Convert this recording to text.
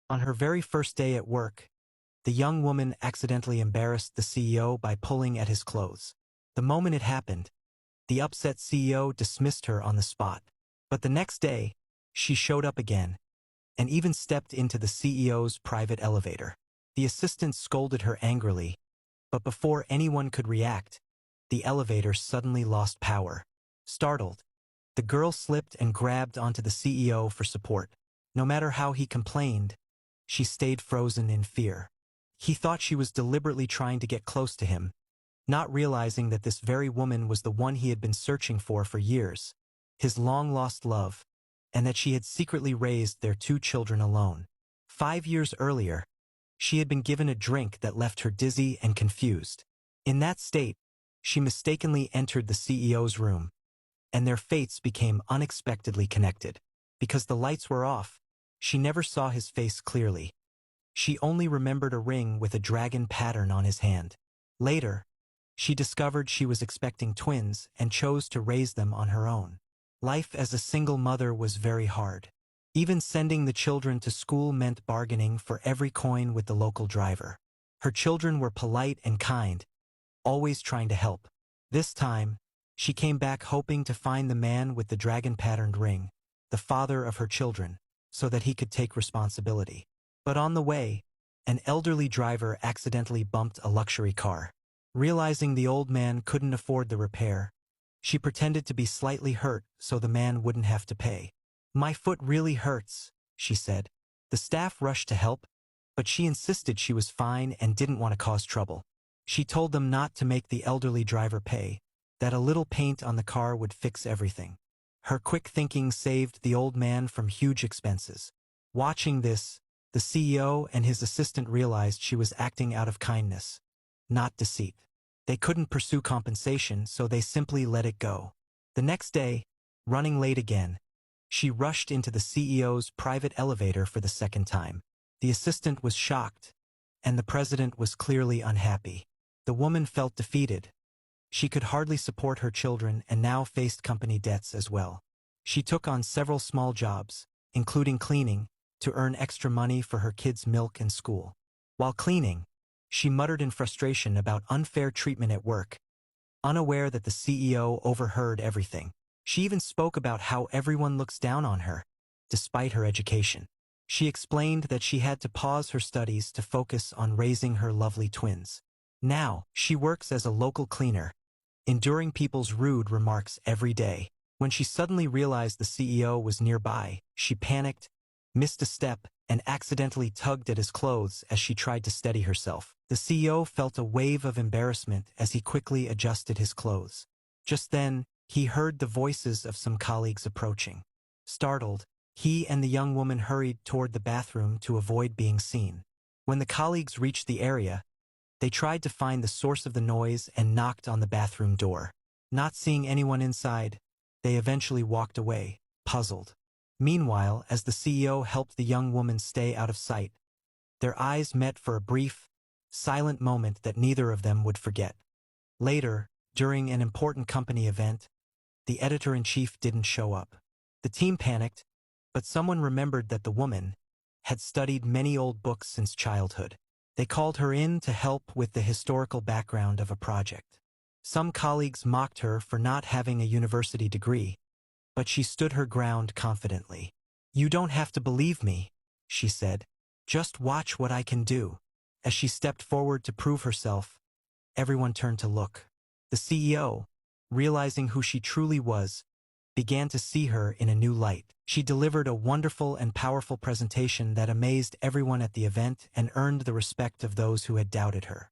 On her very first day at work, the young woman accidentally embarrassed the CEO by pulling at his clothes. The moment it happened, the upset CEO dismissed her on the spot. But the next day, she showed up again, and even stepped into the CEO's private elevator. The assistant scolded her angrily, but before anyone could react, the elevator suddenly lost power. Startled, the girl slipped and grabbed onto the CEO for support. No matter how he complained, she stayed frozen in fear. He thought she was deliberately trying to get close to him, not realizing that this very woman was the one he had been searching for years, his long-lost love, and that she had secretly raised their 2 children alone. 5 years earlier, she had been given a drink that left her dizzy and confused. In that state, she mistakenly entered the CEO's room, and their fates became unexpectedly connected. Because the lights were off, she never saw his face clearly. She only remembered a ring with a dragon pattern on his hand. Later, she discovered she was expecting twins and chose to raise them on her own. Life as a single mother was very hard. Even sending the children to school meant bargaining for every coin with the local driver. Her children were polite and kind, always trying to help. This time, she came back hoping to find the man with the dragon-patterned ring, the father of her children, so that he could take responsibility. But on the way, an elderly driver accidentally bumped a luxury car. Realizing the old man couldn't afford the repair, she pretended to be slightly hurt so the man wouldn't have to pay. "My foot really hurts," she said. The staff rushed to help, but she insisted she was fine and didn't want to cause trouble. She told them not to make the elderly driver pay, that a little paint on the car would fix everything. Her quick thinking saved the old man from huge expenses. Watching this, the CEO and his assistant realized she was acting out of kindness, not deceit. They couldn't pursue compensation, so they simply let it go. The next day, running late again, she rushed into the CEO's private elevator for the second time. The assistant was shocked, and the president was clearly unhappy. The woman felt defeated. She could hardly support her children and now faced company debts as well. She took on several small jobs, including cleaning, to earn extra money for her kids' milk and school. While cleaning, she muttered in frustration about unfair treatment at work, unaware that the CEO overheard everything. She even spoke about how everyone looks down on her, despite her education. She explained that she had to pause her studies to focus on raising her lovely twins. Now, she works as a local cleaner, enduring people's rude remarks every day. When she suddenly realized the CEO was nearby, she panicked, missed a step, and accidentally tugged at his clothes as she tried to steady herself. The CEO felt a wave of embarrassment as he quickly adjusted his clothes. Just then, he heard the voices of some colleagues approaching. Startled, he and the young woman hurried toward the bathroom to avoid being seen. When the colleagues reached the area, they tried to find the source of the noise and knocked on the bathroom door. Not seeing anyone inside, they eventually walked away, puzzled. Meanwhile, as the CEO helped the young woman stay out of sight, their eyes met for a brief, silent moment that neither of them would forget. Later, during an important company event, the editor-in-chief didn't show up. The team panicked, but someone remembered that the woman had studied many old books since childhood. They called her in to help with the historical background of a project. Some colleagues mocked her for not having a university degree, but she stood her ground confidently. "You don't have to believe me," she said. "Just watch what I can do." As she stepped forward to prove herself, everyone turned to look. The CEO, realizing who she truly was, began to see her in a new light. She delivered a wonderful and powerful presentation that amazed everyone at the event and earned the respect of those who had doubted her.